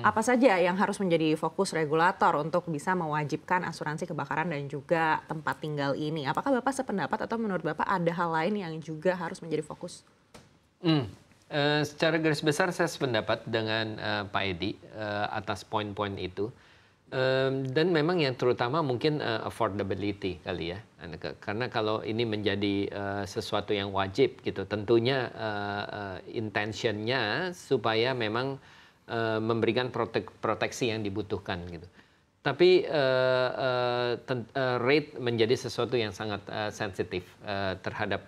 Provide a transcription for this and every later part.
Apa saja yang harus menjadi fokus regulator untuk bisa mewajibkan asuransi kebakaran dan juga tempat tinggal ini? Apakah Bapak sependapat atau menurut Bapak ada hal lain yang juga harus menjadi fokus? Secara garis besar saya sependapat dengan Pak Edi atas poin-poin itu. Dan memang yang terutama mungkin affordability kali ya. Karena kalau ini menjadi sesuatu yang wajib gitu, tentunya intentionnya supaya memang memberikan proteksi yang dibutuhkan gitu. Tapi rate menjadi sesuatu yang sangat sensitif terhadap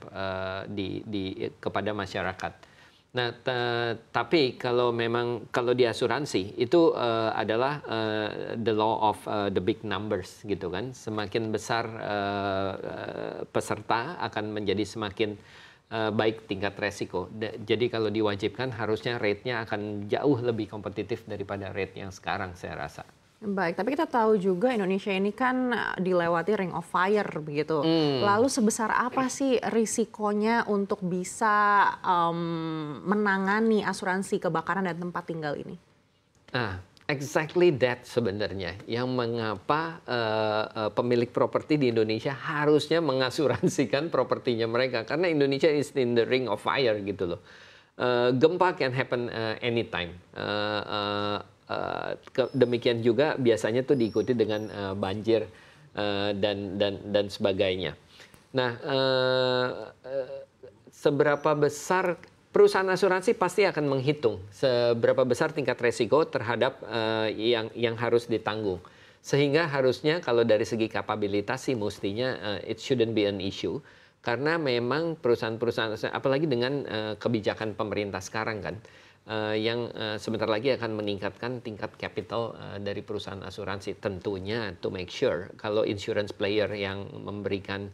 kepada masyarakat. Nah, tapi kalau di asuransi itu adalah the law of the big numbers gitu kan. Semakin besar peserta akan menjadi semakin baik tingkat resiko. Jadi kalau diwajibkan harusnya rate-nya akan jauh lebih kompetitif daripada rate yang sekarang saya rasa. Baik, tapi kita tahu juga Indonesia ini kan dilewati ring of fire begitu. Lalu sebesar apa sih risikonya untuk bisa menangani asuransi kebakaran dan tempat tinggal ini? Exactly that sebenarnya yang mengapa pemilik properti di Indonesia harusnya mengasuransikan propertinya mereka, karena Indonesia is in the ring of fire gitu loh. Gempa can happen anytime. Demikian juga biasanya tuh diikuti dengan banjir dan sebagainya. Nah, seberapa besar perusahaan asuransi pasti akan menghitung seberapa besar tingkat resiko terhadap yang harus ditanggung. Sehingga harusnya kalau dari segi kapabilitas sih mestinya it shouldn't be an issue. Karena memang perusahaan-perusahaan, apalagi dengan kebijakan pemerintah sekarang kan, yang sebentar lagi akan meningkatkan tingkat capital dari perusahaan asuransi. Tentunya to make sure kalau insurance player yang memberikan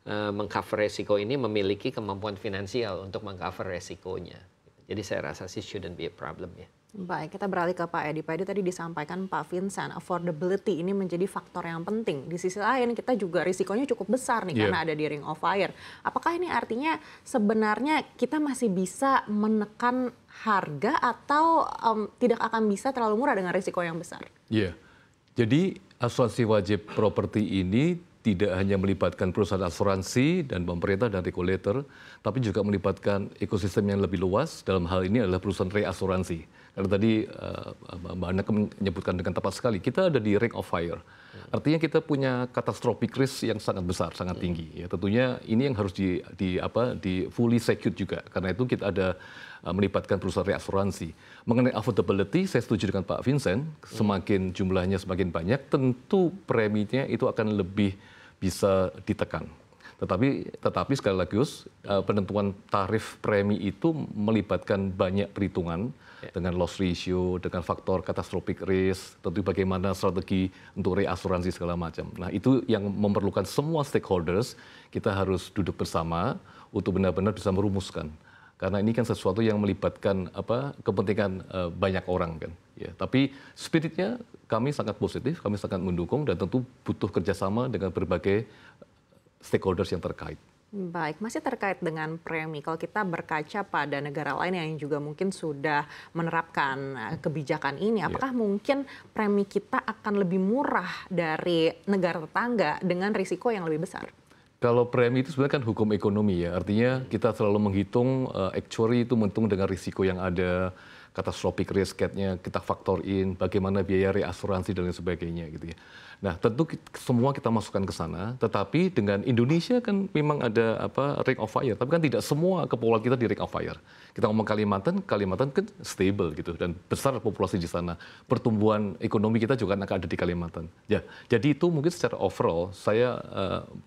mengcover resiko ini memiliki kemampuan finansial untuk mengcover resikonya. Jadi saya rasa sih shouldn't be a problem ya. Baik, kita beralih ke Pak Edi. Pak Edi tadi disampaikan Pak Vincent, affordability ini menjadi faktor yang penting. Di sisi lain kita juga risikonya cukup besar nih karena ada di ring of fire. Apakah ini artinya sebenarnya kita masih bisa menekan harga atau tidak akan bisa terlalu murah dengan risiko yang besar? Iya, jadi asuransi wajib properti ini tidak hanya melibatkan perusahaan asuransi dan pemerintah dan regulator, tapi juga melibatkan ekosistem yang lebih luas. Dalam hal ini adalah perusahaan reasuransi. Karena tadi Mbak Ana menyebutkan dengan tepat sekali, kita ada di ring of fire. Artinya kita punya catastrophic risk yang sangat besar, sangat tinggi. Ya, tentunya ini yang harus di fully secured juga. Karena itu kita ada melibatkan perusahaan reasuransi. Mengenai affordability, saya setuju dengan Pak Vincent. Semakin jumlahnya semakin banyak, tentu preminya itu akan lebih bisa ditekan. Tetapi sekali lagi, penentuan tarif premi itu melibatkan banyak perhitungan dengan loss ratio, dengan faktor catastrophic risk, tentu bagaimana strategi untuk reasuransi segala macam. Nah, itu yang memerlukan semua stakeholders, kita harus duduk bersama untuk benar-benar bisa merumuskan. Karena ini kan sesuatu yang melibatkan kepentingan banyak orang kan. Ya, tapi spiritnya kami sangat positif, kami sangat mendukung dan tentu butuh kerjasama dengan berbagai stakeholders yang terkait. Baik, masih terkait dengan premi. Kalau kita berkaca pada negara lain yang juga mungkin sudah menerapkan kebijakan ini, apakah mungkin premi kita akan lebih murah dari negara tetangga dengan risiko yang lebih besar? Kalau premi itu sebenarnya kan hukum ekonomi ya, artinya kita selalu menghitung actuary itu menghitung dengan risiko yang ada, catastrophic risk-nya kita faktorin, bagaimana biaya reasuransi dan lain sebagainya gitu ya. Nah, tentu semua kita masukkan ke sana, tetapi dengan Indonesia kan memang ada ring of fire, tapi kan tidak semua kepulauan kita di ring of fire. Kita ngomong Kalimantan kan stable gitu dan besar populasi di sana. Pertumbuhan ekonomi kita juga akan ada di Kalimantan. Ya, jadi itu mungkin secara overall saya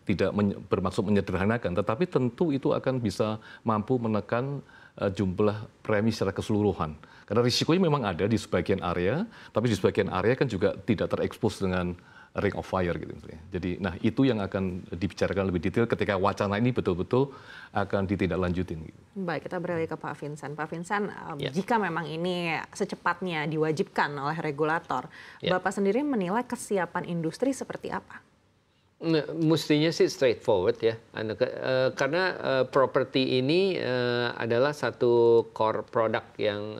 tidak bermaksud menyederhanakan, tetapi tentu itu akan bisa mampu menekan jumlah premi secara keseluruhan. Karena risikonya memang ada di sebagian area, tapi di sebagian area kan juga tidak terekspos dengan ring of fire gitu. Jadi, nah itu yang akan dibicarakan lebih detail ketika wacana ini betul-betul akan ditindaklanjutin. Baik, kita beralih ke Pak Vincent. Pak Vincent, jika memang ini secepatnya diwajibkan oleh regulator, Bapak sendiri menilai kesiapan industri seperti apa? Mestinya sih straightforward ya, karena properti ini adalah satu core product yang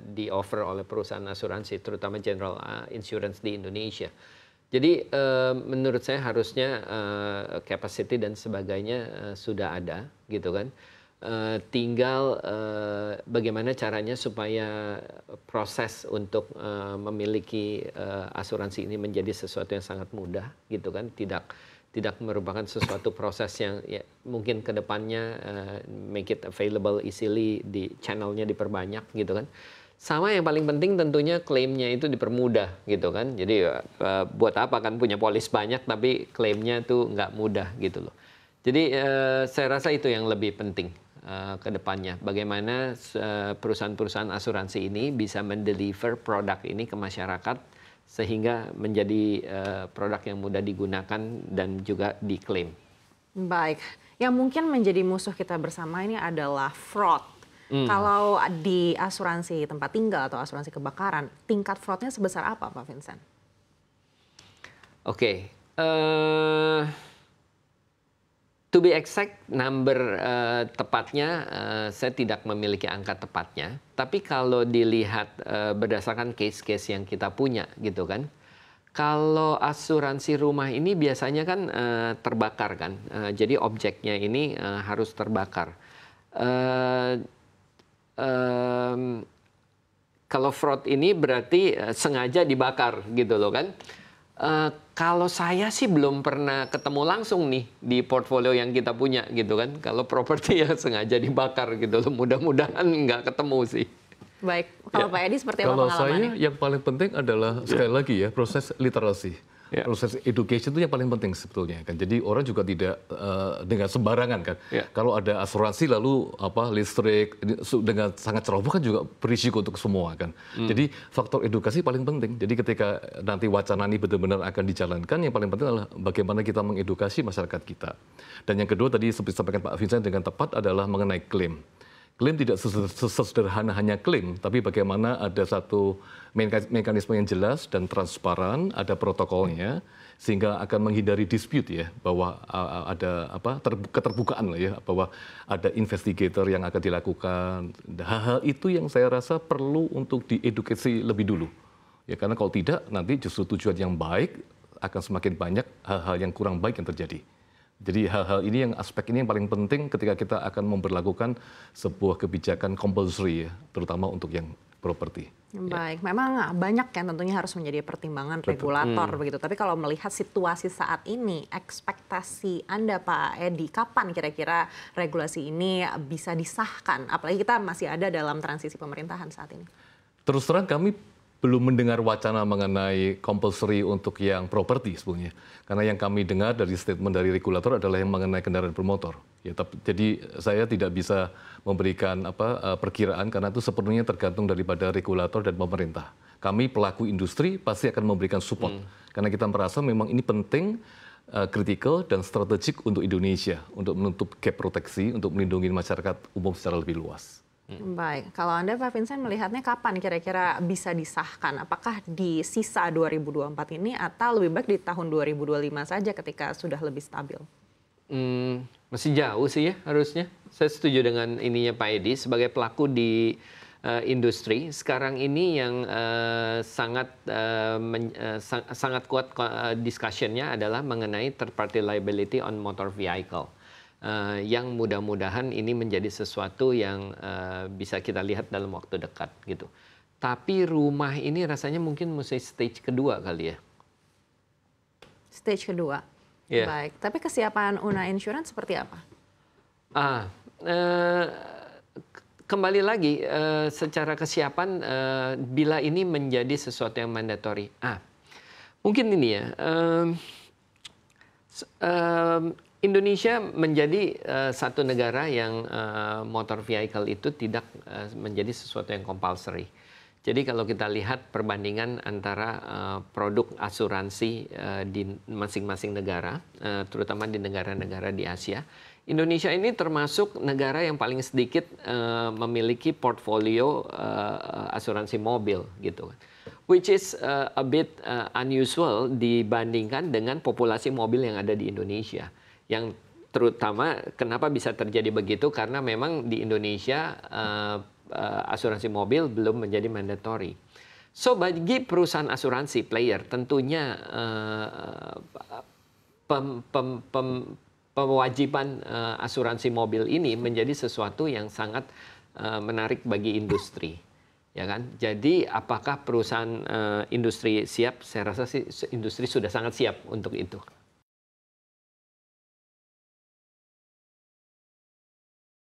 di-offer oleh perusahaan asuransi, terutama General Insurance di Indonesia. Jadi menurut saya harusnya capacity dan sebagainya sudah ada, gitu kan. Tinggal bagaimana caranya supaya proses untuk memiliki asuransi ini menjadi sesuatu yang sangat mudah, gitu kan, tidak merupakan sesuatu proses yang ya, mungkin kedepannya make it available easily, di channelnya diperbanyak, gitu kan. Sama yang paling penting tentunya klaimnya itu dipermudah, gitu kan. Jadi buat apa kan punya polis banyak tapi klaimnya tuh nggak mudah, gitu loh. Jadi saya rasa itu yang lebih penting ke depannya. Bagaimana perusahaan-perusahaan asuransi ini bisa mendeliver produk ini ke masyarakat sehingga menjadi produk yang mudah digunakan dan juga diklaim. Baik, yang mungkin menjadi musuh kita bersama ini adalah fraud. Kalau di asuransi tempat tinggal atau asuransi kebakaran, tingkat fraudnya sebesar apa, Pak Vincent? Oke. To be exact, number tepatnya saya tidak memiliki angka tepatnya. Tapi kalau dilihat berdasarkan case-case yang kita punya, gitu kan. Kalau asuransi rumah ini biasanya kan terbakar kan. Jadi objeknya ini harus terbakar. Kalau fraud ini berarti sengaja dibakar, gitu loh kan. Kalau saya sih belum pernah ketemu langsung nih di portfolio yang kita punya, gitu kan. Kalau properti ya sengaja dibakar, gitu loh. Mudah-mudahan nggak ketemu sih. Baik, kalau Pak Edi seperti apa pengalamannya? Kalau saya yang paling penting adalah sekali lagi ya proses literasi. Proses education itu yang paling penting sebetulnya kan. Jadi orang juga tidak dengan sembarangan kan. Kalau ada asuransi lalu listrik dengan sangat ceroboh kan juga berisiko untuk semua kan. Jadi faktor edukasi paling penting. Jadi ketika nanti wacana ini benar-benar akan dijalankan, yang paling penting adalah bagaimana kita mengedukasi masyarakat kita. Dan yang kedua tadi seperti disampaikan Pak Vincent dengan tepat adalah mengenai klaim. Klaim tidak sesederhana hanya klaim, tapi bagaimana ada satu mekanisme yang jelas dan transparan, ada protokolnya, sehingga akan menghindari dispute ya, bahwa ada keterbukaan lah ya, bahwa ada investigator yang akan dilakukan. Hal-hal itu yang saya rasa perlu untuk diedukasi lebih dulu. Ya, karena kalau tidak, nanti justru tujuan yang baik akan semakin banyak hal-hal yang kurang baik yang terjadi. Jadi hal-hal ini aspek ini yang paling penting ketika kita akan memberlakukan sebuah kebijakan compulsory ya, terutama untuk yang properti. Baik, memang banyak yang tentunya harus menjadi pertimbangan regulator begitu. Tapi kalau melihat situasi saat ini, ekspektasi Anda Pak Edi, kapan kira-kira regulasi ini bisa disahkan? Apalagi kita masih ada dalam transisi pemerintahan saat ini. Terus terang kami belum mendengar wacana mengenai compulsory untuk yang properti sebetulnya. Karena yang kami dengar dari statement dari regulator adalah yang mengenai kendaraan bermotor. Ya, jadi saya tidak bisa memberikan perkiraan karena itu sepenuhnya tergantung daripada regulator dan pemerintah. Kami pelaku industri pasti akan memberikan support. Karena kita merasa memang ini penting, kritikal dan strategik untuk Indonesia. Untuk menutup gap proteksi, untuk melindungi masyarakat umum secara lebih luas. Baik, kalau Anda Pak Vincent melihatnya kapan kira-kira bisa disahkan? Apakah di sisa 2024 ini atau lebih baik di tahun 2025 saja ketika sudah lebih stabil? Masih jauh sih ya harusnya. Saya setuju dengan ininya Pak Edi sebagai pelaku di industri. Sekarang ini yang sangat kuat discussion-nya adalah mengenai third party liability on motor vehicle. Yang mudah-mudahan ini menjadi sesuatu yang bisa kita lihat dalam waktu dekat gitu. Tapi rumah ini rasanya mungkin mesti stage kedua kali ya. Stage kedua. Yeah. Baik, tapi kesiapan Una Insurance seperti apa? Kembali lagi secara kesiapan bila ini menjadi sesuatu yang mandatory. Mungkin ini ya. Indonesia menjadi satu negara yang motor vehicle itu tidak menjadi sesuatu yang compulsory. Jadi kalau kita lihat perbandingan antara produk asuransi di masing-masing negara, terutama di negara-negara di Asia, Indonesia ini termasuk negara yang paling sedikit memiliki portfolio asuransi mobil gitu. which is a bit unusual dibandingkan dengan populasi mobil yang ada di Indonesia. Yang terutama kenapa bisa terjadi begitu, karena memang di Indonesia asuransi mobil belum menjadi mandatory. So bagi perusahaan asuransi player tentunya pewajiban asuransi mobil ini menjadi sesuatu yang sangat menarik bagi industri, ya kan? Jadi apakah perusahaan industri siap? Saya rasa sih industri sudah sangat siap untuk itu.